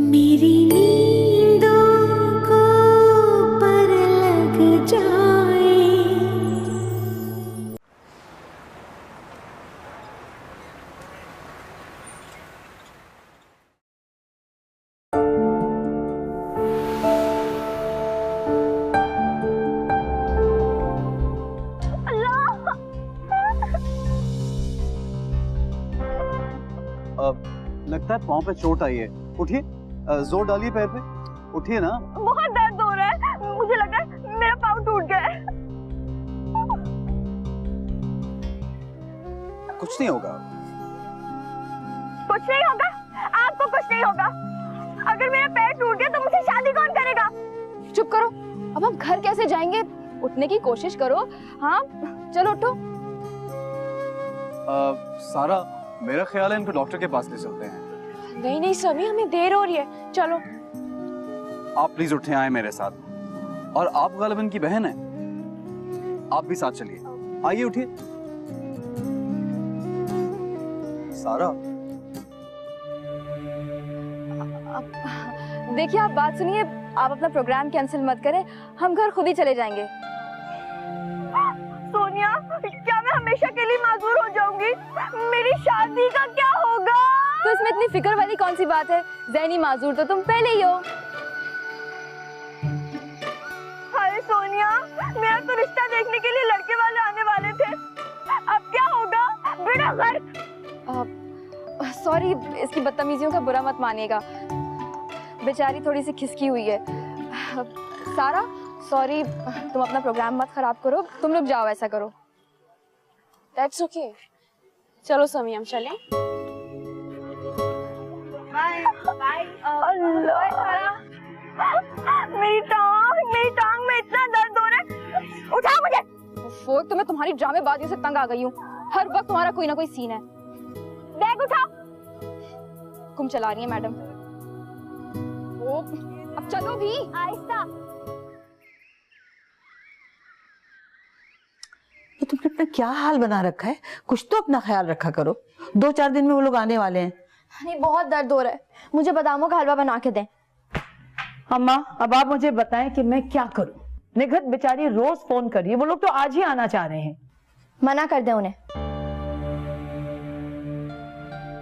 मेरी नींदों को पर लग जाए। लगता है पाँव पे चोट आई है। उठिए, जोर डालिए पैर पे। उठिए ना। बहुत दर्द हो रहा है, मुझे लग रहा है मेरा पाँव टूट गया है। कुछ नहीं होगा। कुछ नहीं होगा? आपको कुछ नहीं होगा? अगर मेरा पैर टूट गया तो मुझे शादी कौन करेगा? चुप करो, अब हम घर कैसे जाएंगे? उठने की कोशिश करो। हाँ चलो उठो। सारा, मेरा ख्याल है इनको डॉक्टर के पास ले चलते हैं। नहीं नहीं समी, हमें देर हो रही है, चलो। आप प्लीज उठे, आए मेरे साथ। और आप गालिबन की बहन है, आप भी साथ चलिए। आइए उठिए। सारा, देखिए आप बात सुनिए, आप अपना प्रोग्राम कैंसिल मत करें, हम घर खुद ही चले जाएंगे। सोनिया, क्या मैं हमेशा के लिए माजूर हो जाऊंगी? मेरी शादी का क्या होगा? तो इसमें इतनी फिक्र वाली कौन सी बात है? ज़ैनी माजूर तो तुम पहले ही हो। हाय सोनिया, मेरा तो रिश्ता देखने के लिए लड़के वाले आने वाले थे, अब क्या होगा? बेटा घर। सॉरी, इसकी बदतमीजियों का बुरा मत मानिएगा, बेचारी थोड़ी सी खिसकी हुई है। सारा सॉरी, तुम अपना प्रोग्राम मत खराब करो, तुम लोग जाओ, ऐसा करो। That's okay. चलो समी, हम चलें। Bye bye. अल्लाह, मेरी टांग में इतना दर्द हो रहा है, उठा मुझे। फोक, तो मैं तुम्हारी ड्रामेबाजियों से तंग आ गई हूँ, हर वक्त तुम्हारा कोई ना कोई सीन है। बैग उठा। तुम चला रही है मैडम। अब चलो भी। आहिस्ता। ये तुमने अपना क्या हाल बना रखा है? कुछ तो अपना ख्याल रखा करो, 2-4 दिन में वो लोग आने वाले हैं। नहीं, बहुत दर्द हो रहा है, मुझे बादामों का हलवा बना के दें। अम्मा, अब आप मुझे बताएं कि मैं क्या करूं? निघत बेचारी रोज फोन कर रही है, वो लोग तो आज ही आना चाह रहे हैं। मना कर दे उन्हें।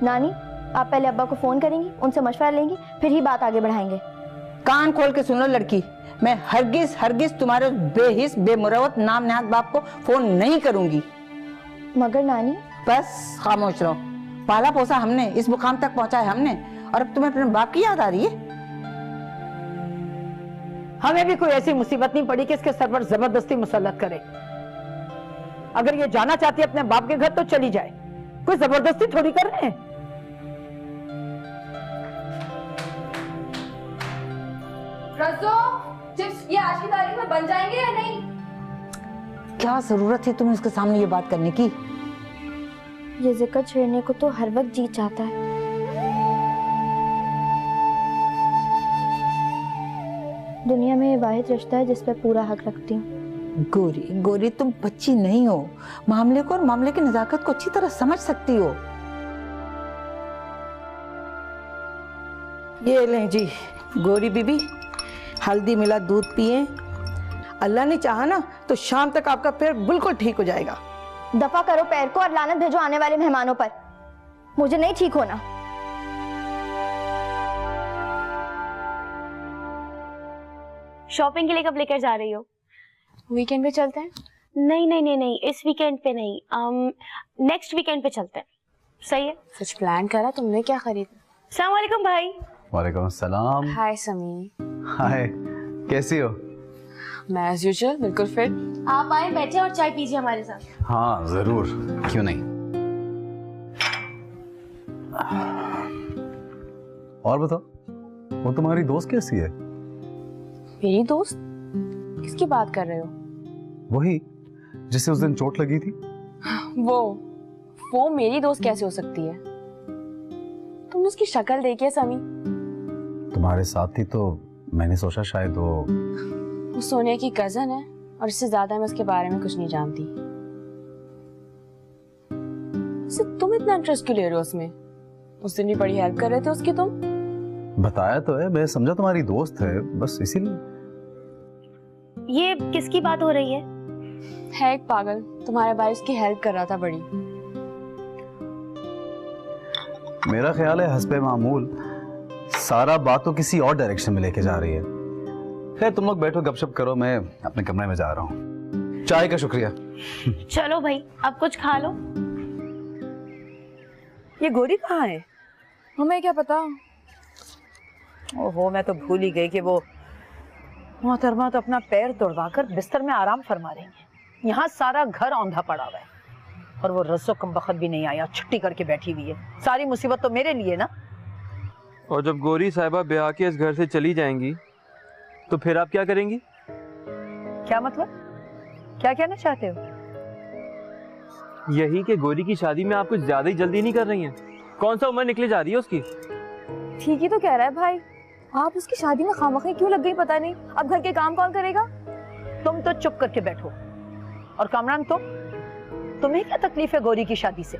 नानी, आप पहले अब्बा को फोन करेंगी, उनसे मशवरा लेंगी, फिर ही बात आगे बढ़ाएंगे। कान खोल के सुनो लड़की, मैं हरगिज तुम्हारे बेहिस बेमुरवत नाम नेहात बाप को फोन नहीं करूंगी। मगर नानी। बस खामोश रहो, पाला पोसा हमने, इस मुकाम तक पहुंचाया हमने, और अब तुम्हें अपने बाप की याद आ रही है? हमें भी कोई ऐसी मुसीबत नहीं पड़ी कि इसके सर पर जबरदस्ती मुसल्लत करे। अगर ये जाना चाहती है अपने बाप के घर तो चली जाए, कोई जबरदस्ती थोड़ी कर रहे हैं। रज़ो, चिप्स ये आज की तारीख में बन जाएंगे या नहीं? क्या जरूरत है तुम्हें उसके सामने ये बात करने की? ये जिक्र छेड़ने को तो हर वक्त जी चाहता है। दुनिया में ये वाहिद रिश्ता है जिस पर पूरा हक रखती हूँ। गोरी, तुम बच्ची नहीं हो, मामले को और मामले की नजाकत को अच्छी तरह समझ सकती हो। ये लें जी गोरी बीबी, हल्दी मिला दूध पिए। अल्लाह ने चाहा ना तो शाम तक आपका पैर बिल्कुल ठीक हो जाएगा। दफा करो पैर को और लानत भेजो आने वाले मेहमानों पर। मुझे नहीं ठीक होना। शॉपिंग के लिए कब लेकर जा रही हो? वीकेंड पे चलते हैं। नहीं, इस वीकेंड पे नहीं, नेक्स्ट वीकेंड पे चलते हैं। सही है? कुछ प्लान करा तुमने? क्या खरीदा? अस्सलाम वालेकुम भाई। वालेकुम सलाम। हाय समी। हाय, कैसी हो? मैं एज यूजुअल बिल्कुल फिट। आप आए, बैठे और चाय पीजिए हमारे साथ। हाँ जरूर, क्यों नहीं। और बताओ, वो तुम्हारी दोस्त कैसी है? मेरी दोस्त? किसकी बात कर रहे हो? वही जिसे उस दिन चोट लगी थी। वो मेरी दोस्त कैसे हो सकती है? तुमने उसकी शक्ल देखी है समी? तुम्हारे साथ थी तो मैंने सोचा शायद वो सोनिया की कजन है, और इससे ज्यादा मैं उसके बारे में कुछ नहीं जानती। तुम इतना इंटरेस्ट क्यों ले रहे हो उसमें? उस दिन भी बड़ी हेल्प कर रहे थे उसकी तुम। बताया तो है, मैं समझा तुम्हारी दोस्त है, बस इसीलिए। ये किसकी बात हो रही है? एक पागल तुम्हारे भाई उसकी हेल्प कर रहा था बड़ी। मेरा ख्याल है हस्बे मामूल सारा बात तो किसी और डायरेक्शन में लेके जा रही है। खैर तुम लोग बैठो, गपशप करो, मैं अपने कमरे में जा रहा हूँ। चाय का शुक्रिया। चलो भाई, अब कुछ खा लो। ये गोरी कहाँ है? हमें क्या पता। ओहो, मैं तो भूल ही गई कि वो मोहतरमा तो अपना पैर तोड़वाकर बिस्तर में आराम फरमा रही है। यहाँ सारा घर औंधा पड़ा हुआ है और वो रज़्ज़ो कमबख्त भी नहीं आया, छुट्टी करके बैठी हुई है। सारी मुसीबत तो मेरे लिए ना। और जब गौरी साहिबा ब्याह के इस घर से चली जाएंगी तो फिर आप क्या करेंगी? क्या मतलब? क्या कहना चाहते हो? यही कि गौरी की शादी में आप कुछ ज्यादा ही जल्दी नहीं कर रही हैं? कौन सा उम्र निकले जा रही है उसकी? ठीक ही तो कह रहा है भाई, आप उसकी शादी में खामखी क्यों लग गई पता नहीं। अब घर के काम कौन करेगा? तुम तो चुप करके बैठो। और कामरान, तुम्हें क्या तकलीफ है गौरी की शादी से?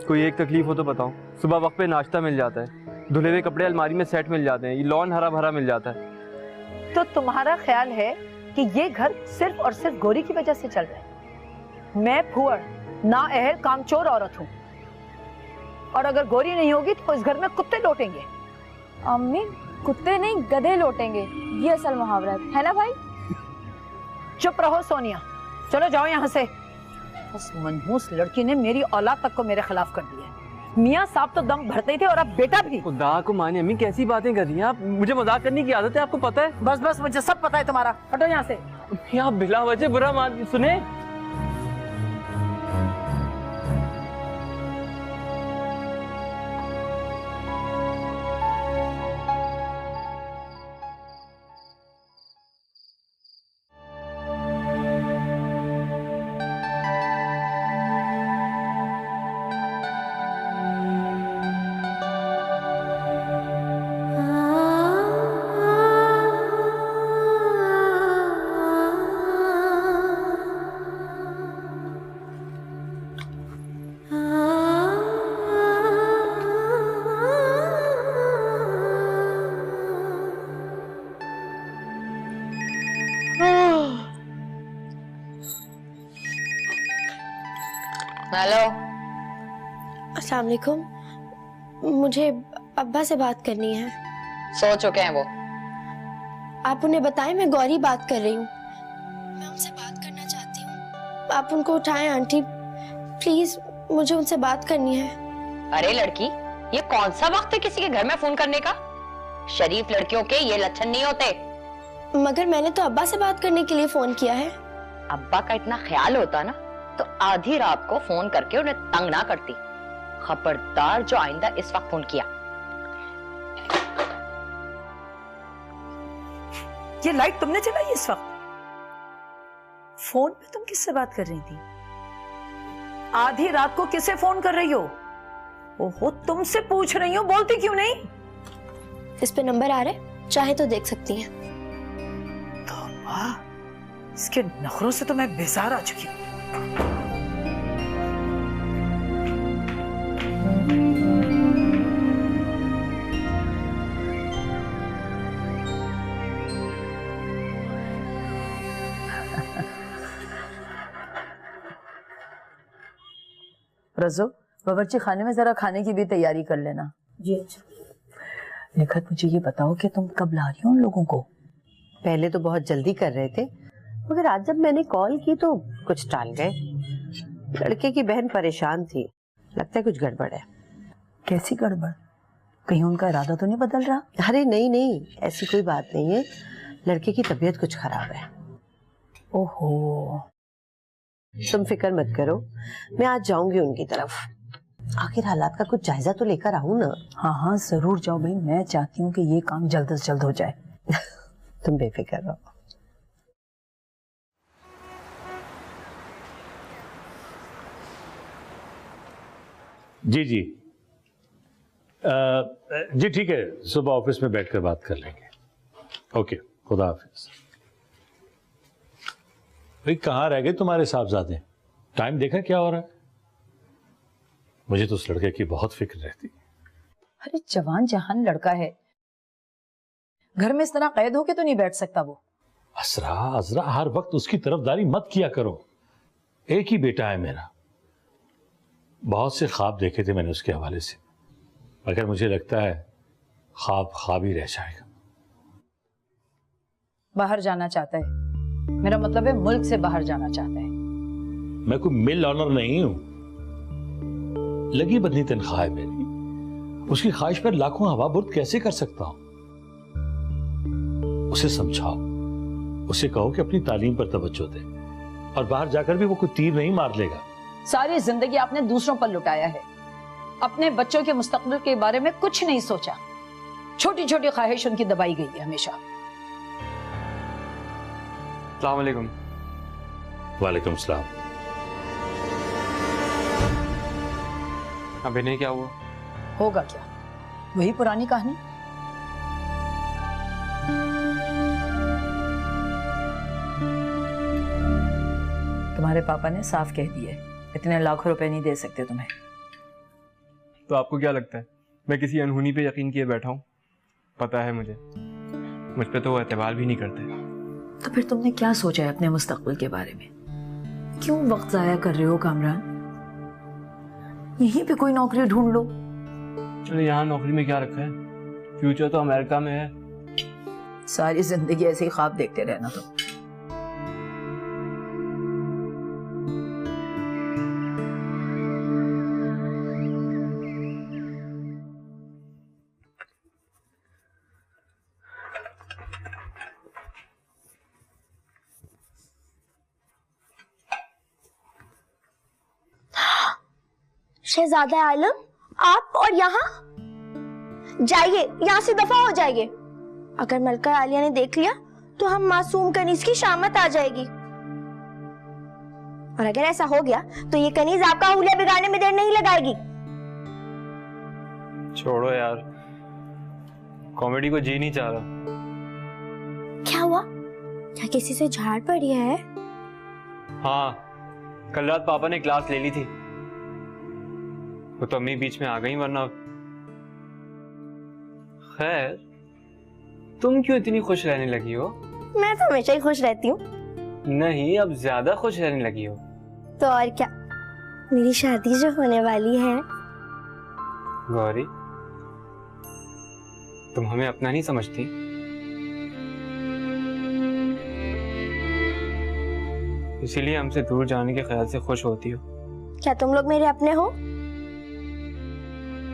कोई एक तकलीफ हो तो बताओ। सुबह वक्त पे नाश्ता मिल जाता है, धुले हुए कपड़े अलमारी में सेट मिल जाते हैं, लॉन हरा भरा मिल जाता है। तो तुम्हारा ख्याल है कि ये घर सिर्फ और सिर्फ गौरी की वजह से चल रहा है? मैं फुअर नाअहल कामचोर औरत हूँ, और अगर गौरी नहीं होगी तो इस घर में कुत्ते लौटेंगे। अम्मी, कुत्ते नहीं गधे लौटेंगे, ये असल मुहावरा है ना भाई? चुप रहो सोनिया, चलो जाओ यहाँ से। उस मनहूस लड़की ने मेरी औलाद तक को मेरे खिलाफ कर दिया। मियाँ साहब तो दम भरते ही थे और अब बेटा भी। खुदा को माने अम्मी, कैसी बातें कर रही हैं आप? मुझे मजाक करने की आदत है, आपको पता है। बस बस, मुझे सब पता है तुम्हारा। हटो यहाँ से। आप बिला वजह बुरा मान सुने। हेलो, अस्सलाम वालेकुम, मुझे अब्बा से बात करनी है। सो चुके हैं वो। आप उन्हें बताएं मैं गौरी बात कर रही हूँ। मैं उनसे बात करना चाहती हूँ, आप उनको उठाएं आंटी प्लीज, मुझे उनसे बात करनी है। अरे लड़की, ये कौन सा वक्त है किसी के घर में फोन करने का? शरीफ लड़कियों के ये लक्षण नहीं होते। मगर मैंने तो अब्बा से बात करने के लिए फोन किया है। अब्बा का इतना ख्याल होता ना तो आधी रात को फोन करके उन्हें तंग ना करती। खबरदार जो आइंदा इस वक्त फोन किया। ये लाइट तुमने जलाई इस वक्त? फोन पे तुम किससे बात कर रही थी? आधी रात को किसे फोन कर रही हो? ओहो, तुमसे पूछ रही हूँ, बोलती क्यों नहीं? इस पे नंबर आ रहा है, चाहे तो देख सकती हैं। तो वाह, इसके नखरों से तो मैं बेजार आ चुकी हूँ। रज़ो, बावर्ची खाने में जरा खाने की भी तैयारी कर लेना। जी अच्छा। निखत, मुझे ये बताओ कि तुम कब ला रही हो उन लोगों को? पहले तो बहुत जल्दी कर रहे थे, मगर आज जब मैंने कॉल की तो कुछ टाल गए। लड़के की बहन परेशान थी, लगता है कुछ गड़बड़ है। कैसी गड़बड़? कहीं उनका इरादा तो नहीं बदल रहा? अरे नहीं नहीं, ऐसी कोई बात नहीं है, लड़के की तबीयत कुछ खराब है। ओहो, तुम फिक्र मत करो, मैं आज जाऊंगी उनकी तरफ। आखिर हालात का कुछ जायजा तो लेकर आऊं ना। हाँ हाँ जरूर जाओ भाई, मैं चाहती हूँ कि ये काम जल्द से जल्द हो जाए। तुम बेफिक्र रहो। जी जी जी ठीक है, सुबह ऑफिस में बैठकर बात कर लेंगे। ओके, खुदा हाफिज। भाई कहाँ रह गए तुम्हारे साहबजादे? टाइम देखा क्या हो रहा है? मुझे तो उस लड़के की बहुत फिक्र रहती। अरे जवान जहान लड़का है, घर में इस तरह कैद होके तो नहीं बैठ सकता वो। असरा, अजरा, हर वक्त उसकी तरफदारी मत किया करो। एक ही बेटा है मेरा। बहुत से ख्वाब देखे थे मैंने उसके हवाले से, मगर मुझे लगता है ख्वाब ख्वाब ही रह जाएगा। बाहर जाना चाहता है, मेरा मतलब है मुल्क से बाहर जाना चाहता है। मैं कोई मिल ऑनर नहीं हूं। लगी बदनी तनख्वाह है मेरी, उसकी ख्वाहिश पर लाखों हवा बुर्द कैसे कर सकता हूं? उसे समझाओ, उसे कहो कि अपनी तालीम पर तवज्जो दे, और बाहर जाकर भी वो कोई तीर नहीं मार लेगा। सारी जिंदगी आपने दूसरों पर लुटाया है, अपने बच्चों के मुस्तकबिल के बारे में कुछ नहीं सोचा। छोटी छोटी ख्वाहिश उनकी दबाई गई है हमेशा। अस्सलाम वालेकुम। वालेकुम सलाम। अब इन्हें क्या हुआ? होगा क्या, वही पुरानी कहानी। तुम्हारे पापा ने साफ कह दिया है, इतने लाखों रुपए नहीं दे सकते तुम्हें। तो आपको क्या लगता है मैं किसी अनहोनी पे यकीन किए बैठा हूँ? पता है मुझे, मुझ पे तो वो एतबार भी नहीं करते। तो फिर तुमने क्या सोचा है अपने मुस्तकबिल के बारे में? क्यों वक्त जाया कर रहे हो कामरान? यहीं पे कोई नौकरी ढूंढ लो। चलो, यहाँ नौकरी में क्या रखा है? फ्यूचर तो अमेरिका में है। सारी जिंदगी ऐसे ही ख्वाब देखते रहना तुम। शहजादा आलम, आप और यहाँ जाइए, यहाँ से दफा हो जाइए। अगर मलका आलिया ने देख लिया तो हम मासूम कनीज की शामत आ जाएगी, और अगर ऐसा हो गया तो ये कनीज आपका हुलिया बिगाड़ने में देर नहीं लगाएगी। छोड़ो यार, कॉमेडी को जी नहीं चाह रहा। क्या हुआ? क्या किसी से झाड़ पड़ी है? हाँ, कल रात पापा ने क्लास ले ली थी, वो तो अम्मी बीच में आ गई, वरना। खैर, तुम क्यों इतनी खुश रहने लगी हो? मैं तो हमेशा ही खुश रहती हूँ। नहीं, अब ज्यादा खुश रहने लगी हो। तो और क्या, मेरी शादी जो होने वाली है। गौरी, तुम हमें अपना नहीं समझती? इसीलिए हमसे दूर जाने के ख्याल से खुश होती हो? क्या तुम लोग मेरे अपने हो?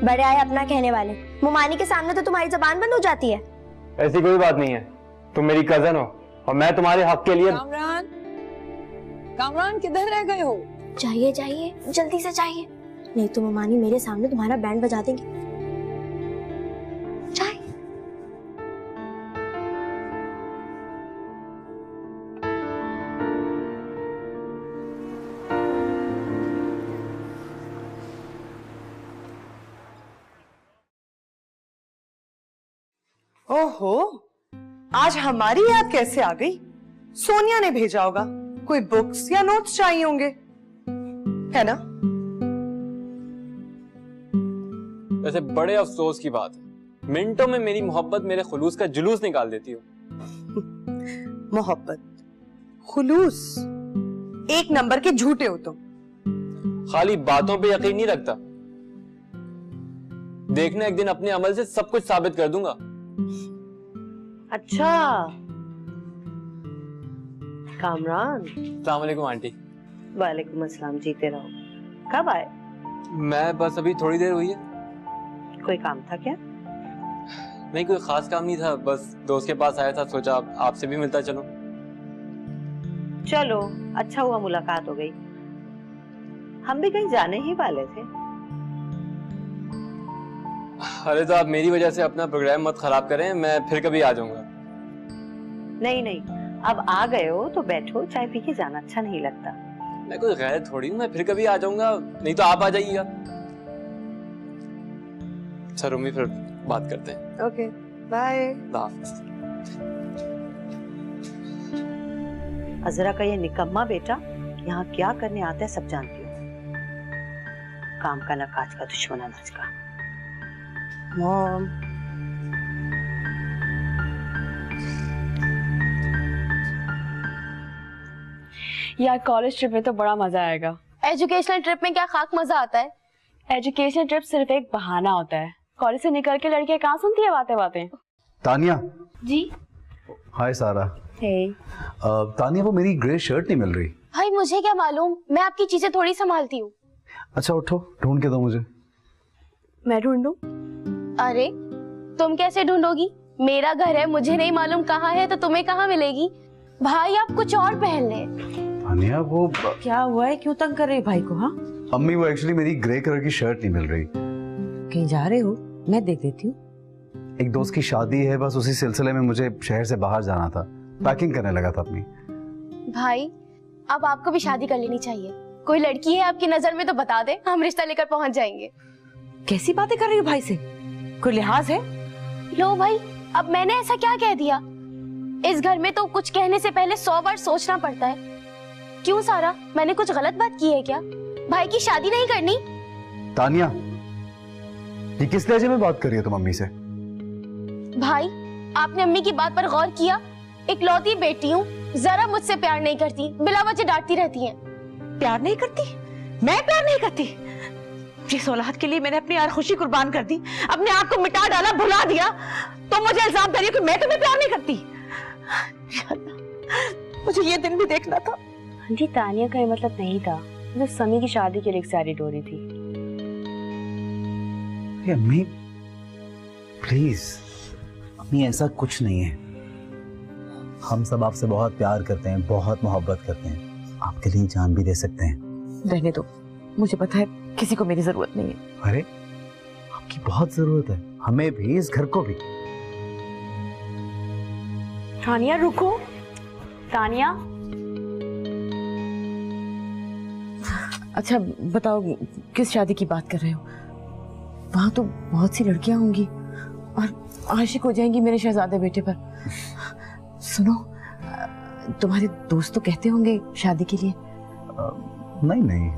बड़े आए अपना कहने वाले, मुमानी के सामने तो तुम्हारी जबान बंद हो जाती है। ऐसी कोई बात नहीं है, तुम मेरी कजन हो और मैं तुम्हारे हक के लिए। कामरान, कामरान किधर रह गए हो? जाइए जाइए, जल्दी से जाइए, नहीं तो मुमानी मेरे सामने तुम्हारा बैंड बजा देंगे। जाइए। ओहो, आज हमारी याद कैसे आ गई? सोनिया ने भेजा होगा, कोई बुक्स या नोट्स चाहिए होंगे, है ना? वैसे बड़े अफसोस की बात है, मिनटों में मेरी मोहब्बत मेरे खुलूस का जुलूस निकाल देती हो। मोहब्बत, खुलूस, एक नंबर के झूठे हो तुम। खाली बातों पे यकीन नहीं रखता, देखना एक दिन अपने अमल से सब कुछ साबित कर दूंगा। अच्छा कामरान। अस्सलाम वालेकुम आंटी। वालेकुम अस्सलाम, जीते रहो। कब आए? मैं बस अभी थोड़ी देर हुई है। कोई काम था क्या? नहीं, कोई खास काम नहीं था, बस दोस्त के पास आया था, सोचा आपसे भी मिलता चलो। चलो, अच्छा हुआ मुलाकात हो गई। हम भी कहीं जाने ही वाले थे। अरे तो आप मेरी वजह से अपना प्रोग्राम मत खराब करें, मैं फिर कभी आ जाऊंगा। नहीं नहीं, अब आ गए हो तो बैठो, चाय पी के जाना अच्छा नहीं लगता। मैं कोई गैर थोड़ी हूँ, मैं फिर कभी आ जाऊंगा, नहीं तो आप आ जाइएगा। अच्छा रूमी, फिर बात करते हैं। Okay, bye. अजरा का ये निकम्मा बेटा यहाँ क्या करने आता है सब जानती हो। काम का ना काज का, दुश्मन अनाज का। मॉम, यार कॉलेज ट्रिप में तो बड़ा मजा आएगा। एजुकेशनल ट्रिप में क्या खाक मजा आता है? एजुकेशनल ट्रिप सिर्फ एक बहाना होता है। कॉलेज से निकल के लड़कियां कहाँ सुनती है बातें बातें। तानिया। जी। हाय सारा। हे। तानिया, वो मेरी ग्रे शर्ट नहीं मिल रही। भाई मुझे क्या मालूम, मैं आपकी चीजें थोड़ी संभालती हूँ। अच्छा उठो, ढूंढ के दो मुझे। मैं ढूंढूं? अरे तुम कैसे ढूंढोगी? मेरा घर है, मुझे नहीं मालूम कहाँ है तो तुम्हें कहाँ मिलेगी? भाई आप कुछ और पहन ले। तानिया वो क्या हुआ है, क्यों तंग कर रही है भाई को? हाँ अम्मी, वो एक्चुअली मेरी ग्रे कलर की शर्ट नहीं मिल रही। कहीं जा रहे हो? मैं देख देती हूँ। एक दोस्त की शादी है, बस उसी सिलसिले में मुझे शहर से बाहर जाना था, पैकिंग करने लगा था अपनी। भाई अब आपको भी शादी कर लेनी चाहिए। कोई लड़की है आपकी नजर में तो बता दे, हम रिश्ता लेकर पहुंच जाएंगे। कैसी बातें कर रही हो भाई से? कोई लिहाज है? लो भाई, अब मैंने ऐसा क्या कह दिया? इस घर में तो कुछ कहने से पहले 100 बार सोचना पड़ता है। क्यों सारा, मैंने कुछ गलत बात की है क्या? भाई की शादी नहीं करनी? तानिया, ये किस लहजे में बात कर रही हो तुम अम्मी से? भाई आपने अम्मी की बात पर गौर किया? इकलौती बेटी हूँ, जरा मुझसे प्यार नहीं करती, बिला वजह डांटती रहती हैं। प्यार नहीं करती? मैं प्यार नहीं करती? जिस औलाद के लिए मैंने अपनी हर खुशी कुर्बान कर दी, अपने आप को मिटा डाला, भुला दिया, तो मुझे इल्जाम दे रही हो कि मैं तुम्हें प्यार नहीं करती? मुझे ये दिन भी देखना था। जी तानिया का ये मतलब नहीं था, मतलब समी की शादी के लिए एक्साइटेड हो रही थी। अम्मी प्लीज, अम्मी ऐसा कुछ नहीं है। हम सब आपसे बहुत प्यार करते हैं, बहुत मोहब्बत करते हैं, आपके लिए जान भी दे सकते हैं। रहने दो, मुझे पता है किसी को मेरी जरूरत नहीं है। अरे आपकी बहुत जरूरत है, हमें भी, इस घर को भी। तानिया रुको। तानिया। अच्छा बताओ, किस शादी की बात कर रहे हो? वहां तो बहुत सी लड़कियां होंगी और आशिक हो जाएंगी मेरे शहजादे बेटे पर। सुनो, तुम्हारे दोस्त तो कहते होंगे शादी के लिए? नहीं नहीं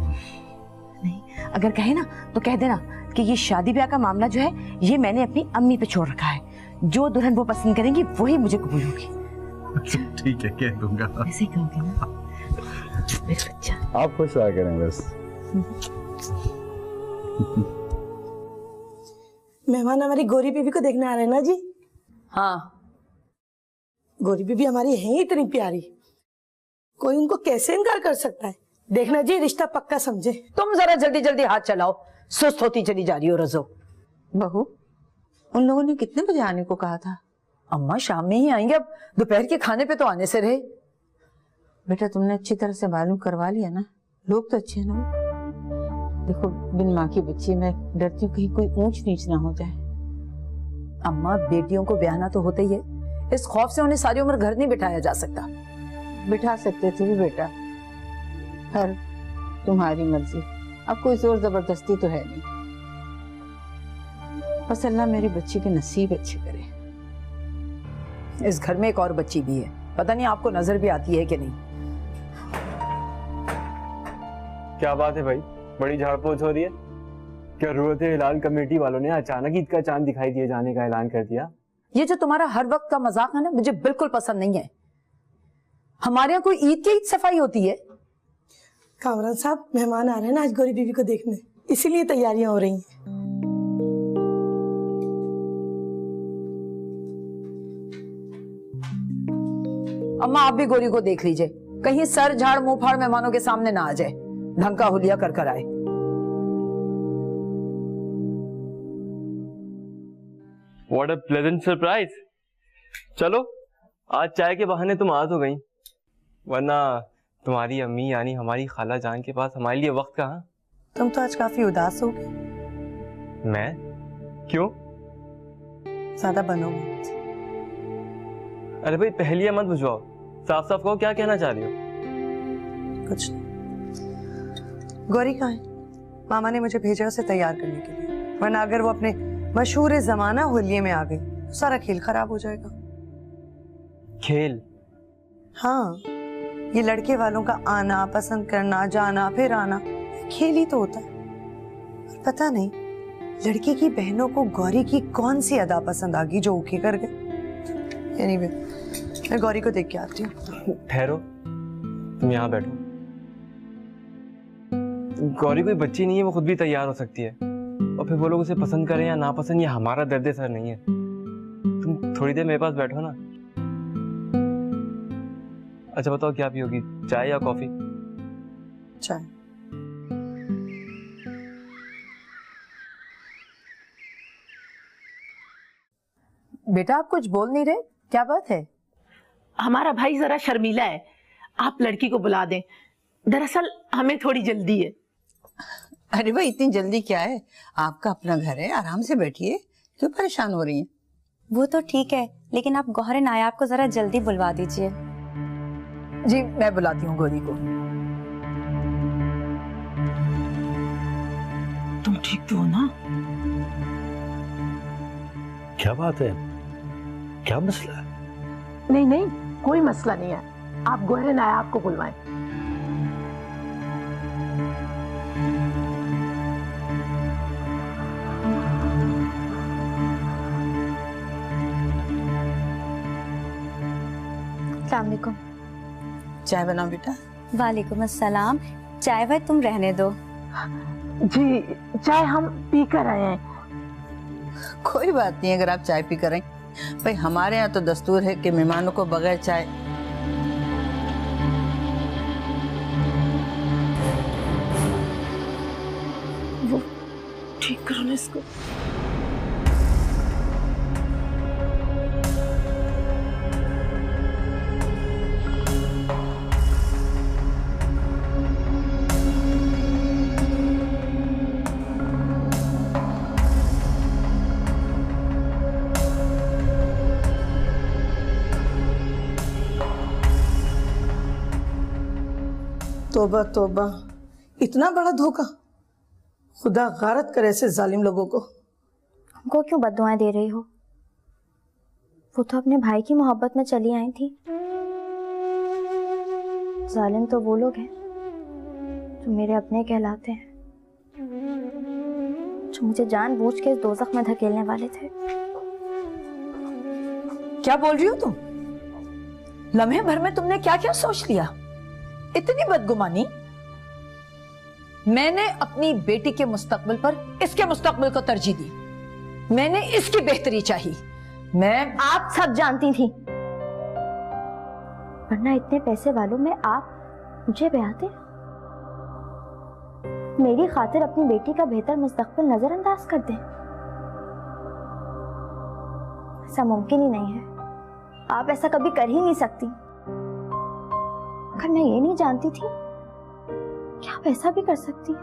नहीं, अगर कहे ना तो कह देना कि ये शादी ब्याह का मामला जो है ये मैंने अपनी अम्मी पे छोड़ रखा है। जो दुल्हन वो पसंद करेंगी वही मुझे कबूल होगी। ठीक है, कह दूंगा। ऐसे ही कहोगे ना मेरा बच्चा? आप खुश रहा करें बस। मेहमान हमारी गौरी बीबी को देखने आ रहे हैं ना जी? हाँ, गौरी बीबी हमारी है इतनी प्यारी, कोई उनको कैसे इनकार कर सकता है? देखना जी, रिश्ता पक्का समझे। तुम जरा जल्दी जल्दी हाथ चलाओ, सुस्त होती चली जा रही हो रजो। बहू, उन लोगों ने कितने बजे आने को कहा था? अम्मा शाम में ही आएंगे, अब दोपहर के खाने पे तो आने से रहे। बेटा तुमने अच्छी तरह से मालूम करवा लिया ना? लोग तो अच्छे हैं ना? देखो, बिन माँ की बच्ची, मैं डरती हूँ कहीं कोई ऊंच नीच ना हो जाए। अम्मा, बेटियों को ब्याहना तो होता ही है, इस खौफ से उन्हें सारी उम्र घर नहीं बिठाया जा सकता। बिठा सकते थे भी बेटा, हर तुम्हारी मर्जी, अब कोई जोर जबरदस्ती तो है नहीं। बस अल्लाह मेरी बच्ची के नसीब अच्छे करे। इस घर में एक और बच्ची भी है, पता नहीं आपको नजर भी आती है कि नहीं। क्या बात है भाई, बड़ी झाड़ पोछ हो रही है? क्या रूरत हिलाल कमेटी वालों ने अचानक ईद का चांद दिखाई दिए जाने का ऐलान कर दिया? ये जो तुम्हारा हर वक्त का मजाक है ना, मुझे बिल्कुल पसंद नहीं है। हमारे यहाँ कोई ईद की ईद सफाई होती है? कामरान साहब, मेहमान आ रहे हैं ना आज गौरी बीबी को देखने, इसीलिए तैयारियां हो रही हैं। अम्मा, आप भी गौरी को देख लीजिए, कहीं सर झाड़ मुंह फाड़ मेहमानों के सामने ना आ जाए, ढंग का हुलिया कर कर आए। What a pleasant surprise! चलो, आज चाय के बहाने तुम आ तो गई, वरना तुम्हारी अम्मी यानी हमारी खाला जान के पास हमारे लिए वक्त कहाँ? तुम तो आज काफी उदास हो गए। मैं? क्यों? ज्यादा बनो मत। अरे भाई, पहेलियां मत बुझवाओ, साफ साफ कहो, क्या कहना चाह रही हो? कुछ नहीं। गौरी कहाँ है? मामा ने मुझे भेजा उसे तैयार करने के लिए, वरना अगर वो अपने मशहूर जमाना होलिये में आ गई तो सारा खेल खराब हो जाएगा। खेल? हाँ, ये लड़के वालों का आना, पसंद करना, जाना, फिर आना, खेल ही तो होता है। और पता नहीं लड़के की बहनों को गौरी की कौन सी अदा पसंद आ गई जो ओके कर गए। Anyway, मैं गौरी को देख के आती हूँ। ठहरो, तुम यहाँ बैठो, गौरी कोई बच्ची नहीं है, वो खुद भी तैयार हो सकती है। और फिर वो लोग उसे पसंद करें या ना पसंद, ये हमारा दर्द सर नहीं है। तुम थोड़ी देर मेरे पास बैठो ना। अच्छा बताओ क्या पियोगी, चाय या कॉफी? चाय। बेटा आप कुछ बोल नहीं रहे, क्या बात है? हमारा भाई जरा शर्मीला है, आप लड़की को बुला दें। दरअसल हमें थोड़ी जल्दी है। अरे भाई इतनी जल्दी क्या है, आपका अपना घर है, आराम से बैठिए, क्यों परेशान हो रही हैं? वो तो ठीक है, लेकिन आप गौहर नायाब को जरा जल्दी बुलवा दीजिए। जी मैं बुलाती हूँ गौरी को। तुम ठीक तो हो ना? क्या बात है, क्या मसला है? नहीं नहीं, कोई मसला नहीं है, आप गौहर नायाब को बुलवाएं। अस्सलाम वालेकुम। चाय बनाओ बेटा। वालेकुम अस्सलाम। चाय भाई तुम रहने दो। जी चाय हम पी कर आए हैं। कोई बात नहीं अगर आप चाय पी कर आए, भाई हमारे यहाँ तो दस्तूर है कि मेहमानों को बगैर चाय। वो ठीक करो ना इसको। तौबा तौबा, इतना बड़ा धोखा। खुदा गारत करे ऐसे जालिम लोगों को। हमको क्यों बद्दुआएं दे रही हो? वो तो अपने भाई की मोहब्बत में चली आई थी। जालिम तो वो लोग हैं जो मेरे अपने कहलाते हैं, जो मुझे जानबूझ के इस दोज़ख में धकेलने वाले थे। क्या बोल रही हो तुम? लम्हे भर में तुमने क्या क्या सोच लिया? इतनी बदगुमानी। मैंने अपनी बेटी के मुस्तकबिल पर इसके मुस्तकबिल को तरजीह दी। मैंने इसकी बेहतरी चाहिए। मैं आप सब जानती थी, वरना इतने पैसे वालों में आप मुझे ब्याहते? मेरी खातिर अपनी बेटी का बेहतर मुस्तकबिल नजरअंदाज कर दें? ऐसा मुमकिन ही नहीं है। आप ऐसा कभी कर ही नहीं सकती। अगर मैं ये नहीं जानती थी क्या आप ऐसा भी कर सकती?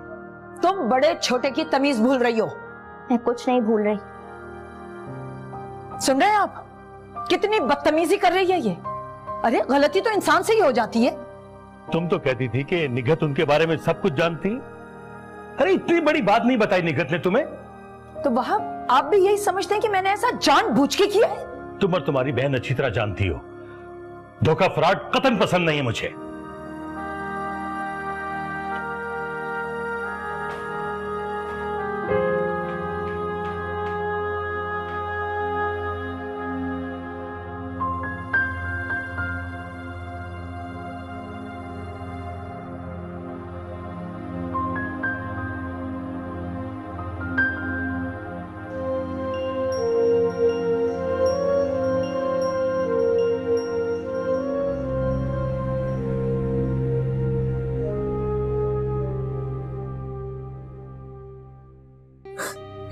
तुम बड़े छोटे की तमीज भूल रही हो। मैं कुछ नहीं भूल रही। सुन रहे हैं आप? कितनी बदतमीजी कर रही है ये। अरे गलती तो इंसान से ही हो जाती है। तुम तो कहती थी कि निगहत उनके बारे में सब कुछ जानती। अरे इतनी बड़ी बात नहीं बताई निगहत ने तुम्हें? तो वहाब आप भी यही समझते हैं कि मैंने ऐसा जानबूझ के किया है? तुम और तुम्हारी बहन अच्छी तरह जानती हो, धोखा फ्रॉड कतई पसंद नहीं है मुझे।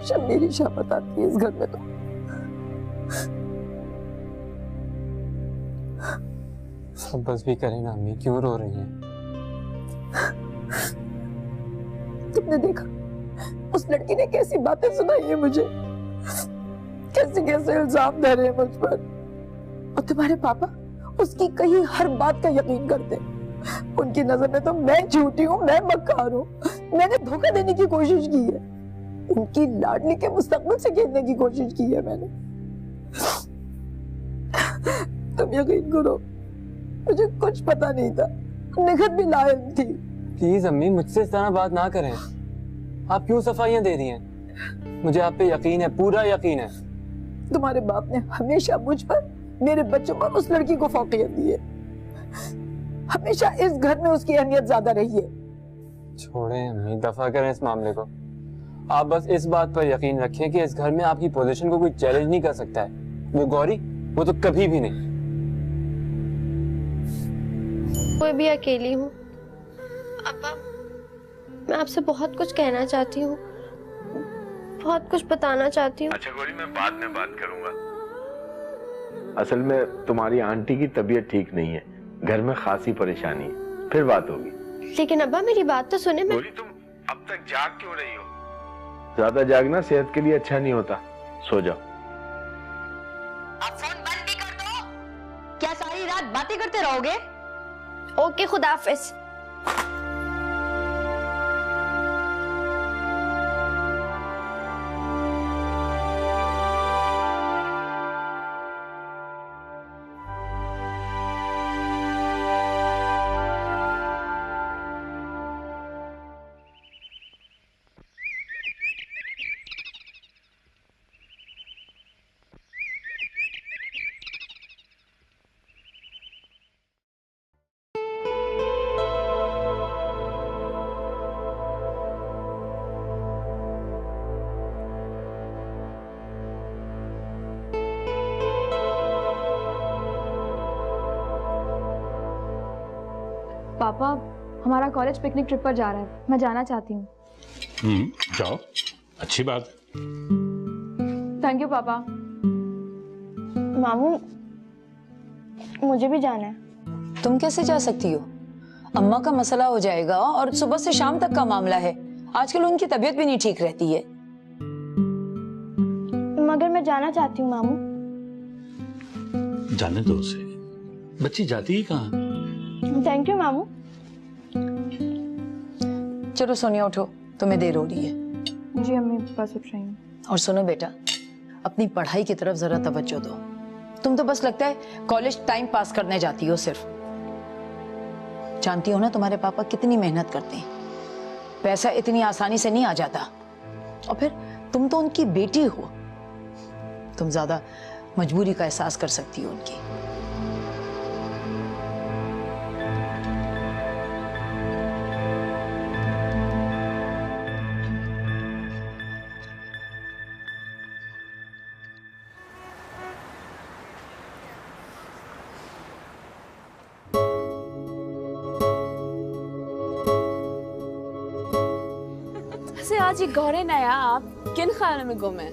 जब मेरी शामत आती है इस घर में तो सब बस भी करें ना अम्मी, क्यों रो रही हैं? तुमने देखा उस लड़की ने कैसी बातें सुनाई है मुझे, कैसे कैसे इल्जाम दे रहे हैं मुझ पर। और तुम्हारे पापा उसकी कही हर बात का यकीन करते हैं। उनकी नजर में तो मैं झूठी हूँ, मैं मक्कार हूँ। मैंने धोखा देने की कोशिश की है, उनकी लाडली के मुस्तकबिल से खेलने की कोशिश की है मैंने। तुम यकीन करो मुझे कुछ पता नहीं था, निगहत भी लायक थी। प्लीज अम्मी मुझसे इस तरह बात ना करें। आप क्यों सफाइयां दे रही हैं? मुझे आप पे यकीन है, पूरा यकीन है। तुम्हारे बाप ने हमेशा मुझ पर, मेरे बच्चों पर उस लड़की को फौकियत दी है। हमेशा इस घर में उसकी अहमियत ज्यादा रही है। छोड़ें अम्मी, दफा करें इस मामले को। आप बस इस बात पर यकीन रखें कि इस घर में आपकी पोजीशन को कोई चैलेंज नहीं कर सकता है। वो गौरी, वो तो कभी भी नहीं। मैं भी अकेली हूँ। अब्बा, मैं आपसे बहुत कुछ कहना चाहती हूँ, बहुत कुछ बताना चाहती हूँ। अच्छा गौरी, मैं बाद में बात करूंगा। असल में तुम्हारी आंटी की तबीयत ठीक नहीं है, घर में खासी परेशानी है, फिर बात होगी। लेकिन अब्बा मेरी बात तो सुने। गौरी तुम अब तक जाग क्यों रही हो? ज्यादा जागना सेहत के लिए अच्छा नहीं होता, सो जाओ। अब फोन बंद भी कर दो। क्या सारी रात बातें करते रहोगे? ओके, खुदा हाफिज। पापा, हमारा कॉलेज पिकनिक ट्रिप पर जा रहा है, मैं जाना चाहती हूँ। जाओ, अच्छी बात। थैंक यू पापा। मामू, मुझे भी जाना है। तुम कैसे जा सकती हो? अम्मा का मसला हो जाएगा और सुबह से शाम तक का मामला है। आजकल उनकी तबीयत भी नहीं ठीक रहती है। मगर मैं जाना चाहती हूँ मामू। जाने दो उसे, बच्ची जाती ही कहाँ। थैंक यू मामू। चलो सोनिया उठो, तुम्हें देर हो रही है। जी अम्मी, बस उठ रही हूँ। और सुनो बेटा, अपनी पढ़ाई की तरफ जरा तवज्जो दो। तुम तो बस लगता है कॉलेज टाइम पास करने जाती हो सिर्फ। जानती हो ना तुम्हारे पापा कितनी मेहनत करते हैं, पैसा इतनी आसानी से नहीं आ जाता। और फिर तुम तो उनकी बेटी हो, तुम ज्यादा मजबूरी का एहसास कर सकती हो उनकी। आज ये गौरे नया आप किन ख्यालों में गुम है?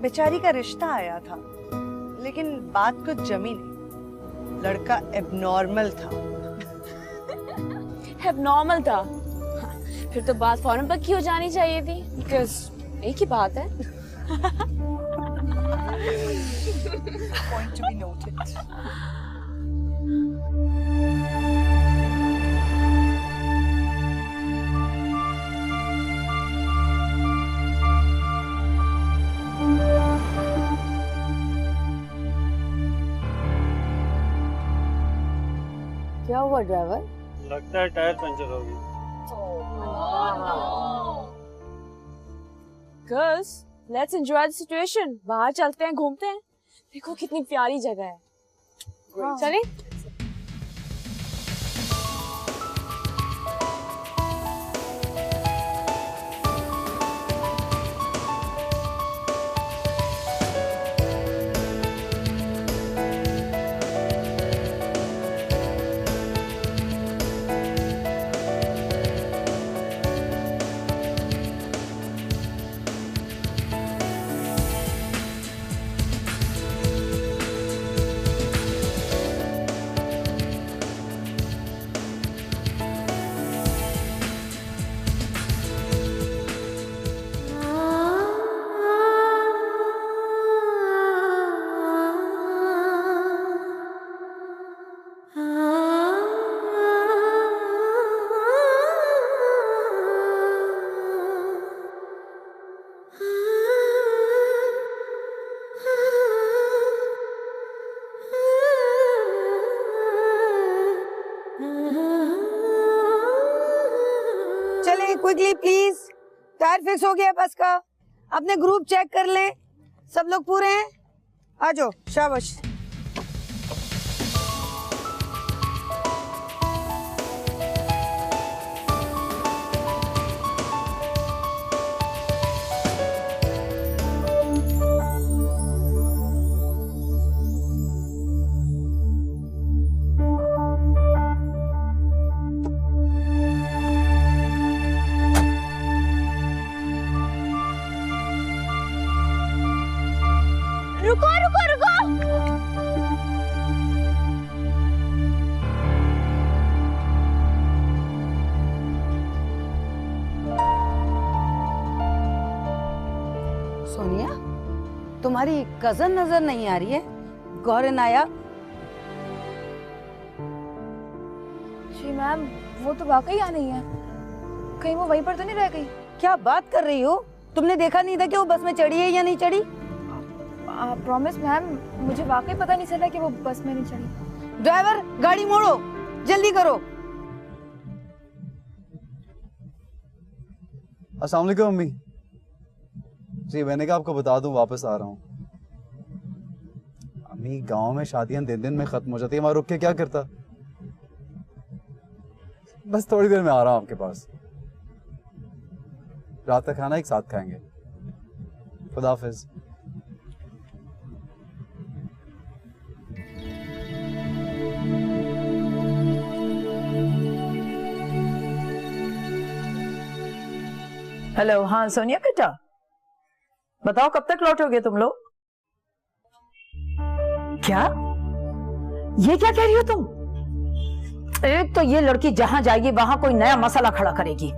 बेचारी का रिश्ता आया था, लेकिन बात कुछ जमी नहीं। लड़का एबनॉर्मल था। एबनॉर्मल था? फिर तो बात फौरन पक्की हो जानी चाहिए थी, बिकॉज़ एक ही बात है। Point to be noted. क्या हुआ ड्राइवर? लगता है टायर पंचर हो गई। Girls, let's enjoy the situation. बाहर चलते हैं, घूमते हैं। देखो कितनी प्यारी जगह है। चलें? क्विकली प्लीज, टायर फिक्स हो गया बस का। अपने ग्रुप चेक कर लें, सब लोग पूरे हैं? आ जाओ, शाबाश। तुम्हारी कजन नजर नहीं आ रही है, गौहर नायाब? जी मैम, वो तो वाकई आ नहीं है। कहीं वो वहीं पर तो नहीं रह गई? क्या बात कर रही हो? तुमने देखा नहीं था कि वो बस में चढ़ी है या नहीं चढ़ी? प्रॉमिस मैम, मुझे वाकई पता नहीं चला कि वो बस में नहीं चढ़ी। ड्राइवर, गाड़ी मोड़ो, जल्दी करो। अस्सलाम वालेकुम अम्मी जी, मैंने कहा आपको बता दूं वापस आ रहा हूँ। अम्मी, गांव में शादियां दिन दिन में खत्म हो जाती है, वहां रुक के क्या करता। बस थोड़ी देर में आ रहा हूँ आपके पास। रात का खाना एक साथ खाएंगे। खुदा हाफिज। हेलो, हाँ सोनिया बेटा, बताओ कब तक लौटोगे तुम लोग? क्या ये क्या कह रही हो तुम? एक तो ये लड़की जहां जाएगी वहां कोई नया मसला खड़ा करेगी।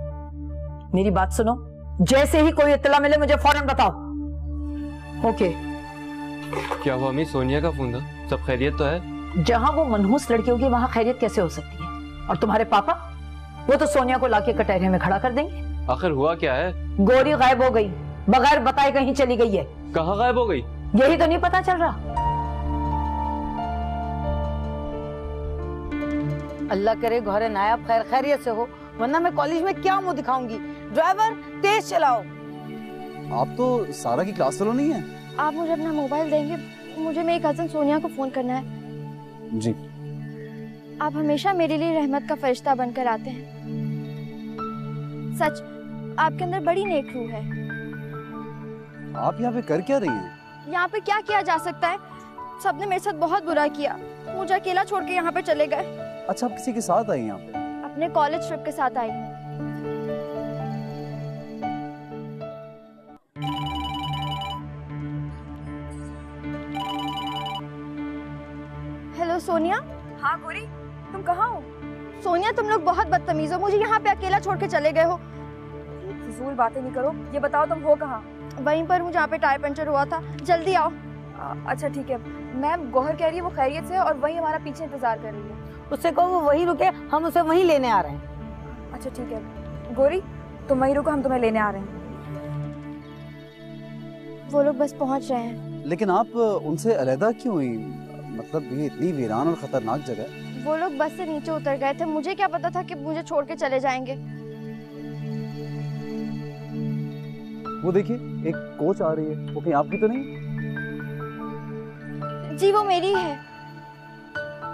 मेरी बात सुनो, जैसे ही कोई इत्तला मिले मुझे फौरन बताओ। ओके। क्या हुआ अम्मी? सोनिया का फोन था, सब खैरियत तो है? जहां वो मनहूस लड़की होगी वहां खैरियत कैसे हो सकती है? और तुम्हारे पापा, वो तो सोनिया को लाके कटहरे में खड़ा कर देंगे। आखिर हुआ क्या है? गोरी गायब हो गई, बगैर बताए कहीं चली गई है। कहाँ गायब हो गई? यही तो नहीं पता चल रहा। अल्लाह करे गौहर नायाब खैर खैरियत से हो, वरना मैं कॉलेज में क्या मुंह दिखाऊंगी। ड्राइवर, तेज चलाओ। आप तो सारा की क्लास फेलो नहीं है? आप मुझे अपना मोबाइल देंगे? मुझे मेरी कजन सोनिया को फोन करना है। जी। आप हमेशा मेरे लिए रहमत का फरिश्ता बनकर आते हैं। सच, आपके अंदर बड़ी नेक रूह है। आप यहाँ पे कर क्या रही हैं? यहाँ पे क्या किया जा सकता है? सबने मेरे साथ बहुत बुरा किया, मुझे अकेला छोड़ के यहाँ पे चले गए। अच्छा, आप किसी के साथ आई यहाँ पे? अपने कॉलेज ट्रिप के साथ आई। हेलो सोनिया। हाँ गोरी, तुम कहाँ हो? सोनिया, तुम लोग बहुत बदतमीज हो, मुझे यहाँ पे अकेला छोड़ के चले गए हो। फिजूल बातें नहीं करो, ये बताओ तुम हो कहाँ? वहीं पर हूँ जहाँ पे टायर पंचर हुआ था, जल्दी आओ। अच्छा ठीक है मैम, गौहर कह रही है वो खैरियत से है और वही हमारा पीछे इंतजार कर रही है। उससे कहो वो वहीं रुके, हम उसे वहीं लेने आ रहे हैं। अच्छा ठीक है गोरी, तुम वहीं रुको, हम तुम्हें लेने आ रहे हैं। वो लोग बस पहुँच रहे हैं। लेकिन आप उनसे अलहदा क्यों हुई? मतलब ये इतनी वीरान और खतरनाक जगह है। वो लोग बस से नीचे उतर गए थे, मुझे क्या पता था कि मुझे छोड़ के चले जाएंगे। वो देखिए, एक कोच आ रही है, वो कहीं आपकी तो नहीं? जी वो मेरी है।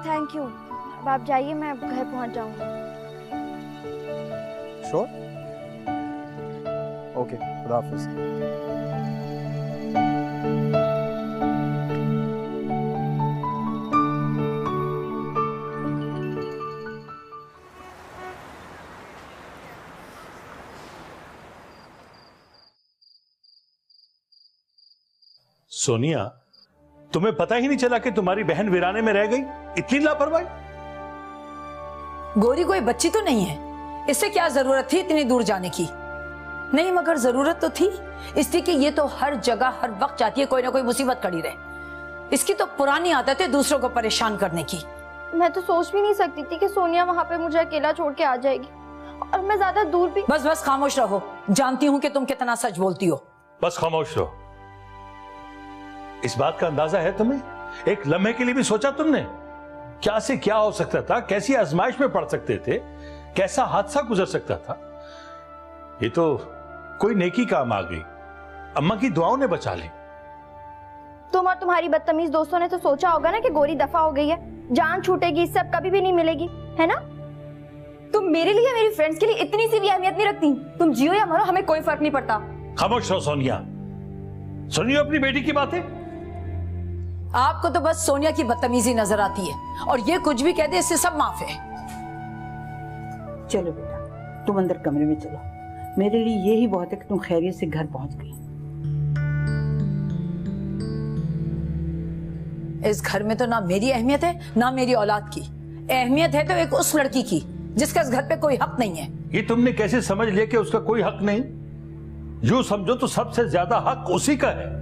Thank you. अब आप जाइए, मैं घर पहुंच जाऊंगी। श्योर? ओके, खुदा हाफिज। सोनिया, तुम्हें पता ही नहीं चला कि तुम्हारी बहन वीराने में रह गई? इतनी लापरवाही। गोरी कोई बच्ची तो नहीं है, इससे क्या जरूरत थी इतनी दूर जाने की? नहीं, मगर जरूरत तो थी इसलिए कि ये तो हर जगह हर वक्त चाहती है कोई ना कोई मुसीबत खड़ी रहे। इसकी तो पुरानी आदत है दूसरों को परेशान करने की। मैं तो सोच भी नहीं सकती थी कि सोनिया वहाँ पे मुझे अकेला छोड़ के आ जाएगी, और मैं ज्यादा दूर भी। बस बस खामोश रहो, जानती हूँ कि तुम कितना सच बोलती हो। बस खामोश रहो। इस बात का अंदाजा है तुम्हें? एक लम्हे के लिए भी सोचा तुमने? क्या से क्या हो सकता था, कैसी आजमाइश में पड़ सकते थे, कैसा हादसा गुजर सकता था? ये तो कोई नेकी काम आ गई, अम्मा की दुआओं ने बचा ली। तुम और तुम्हारी बदतमीज दोस्तों ने तो सोचा होगा ना कि गोरी दफा हो गई है, जान छूटेगी, इससे अब कभी भी नहीं मिलेगी, है ना? तुम मेरे लिए मेरी फ्रेंड्स के लिए इतनी सी भी अहमियत नहीं रखती। तुम जियो या मरो, हमें कोई फर्क नहीं पड़ता। खामोश रहो सोनिया, सुनिए अपनी बेटी की बातें। आपको तो बस सोनिया की बदतमीजी नजर आती है, और ये कुछ भी कह दे इससे सब माफ है। चलो बेटा, तुम अंदर कमरे में चलो, मेरे लिए यही बहुत है कि तुम खैरियत से घर पहुंच गई। इस घर में तो ना मेरी अहमियत है ना मेरी औलाद की। अहमियत है तो एक उस लड़की की जिसका इस घर पे कोई हक नहीं है। ये तुमने कैसे समझ लिया कि उसका कोई हक नहीं? यूं समझो तो सबसे ज्यादा हक उसी का है।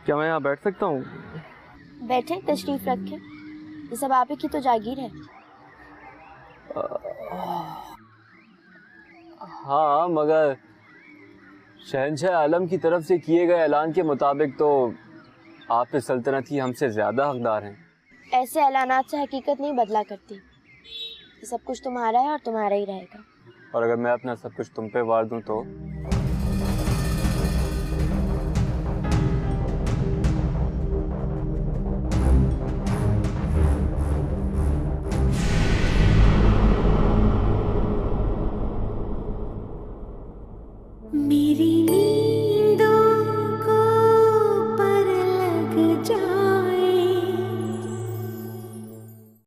क्या मैं यहाँ बैठ सकता हूँ? बैठे, तशरीफ रखें, ये सब आप ही की तो जागीर है। हाँ, मगर शहंशाह आलम की तरफ से किए गए ऐलान के मुताबिक तो आप इस सल्तनत की हमसे ज्यादा हकदार हैं। ऐसे ऐलानात से हकीकत नहीं बदला करती। ये सब कुछ तुम्हारा है और तुम्हारा ही रहेगा। और अगर मैं अपना सब कुछ तुम पे वार दूं तो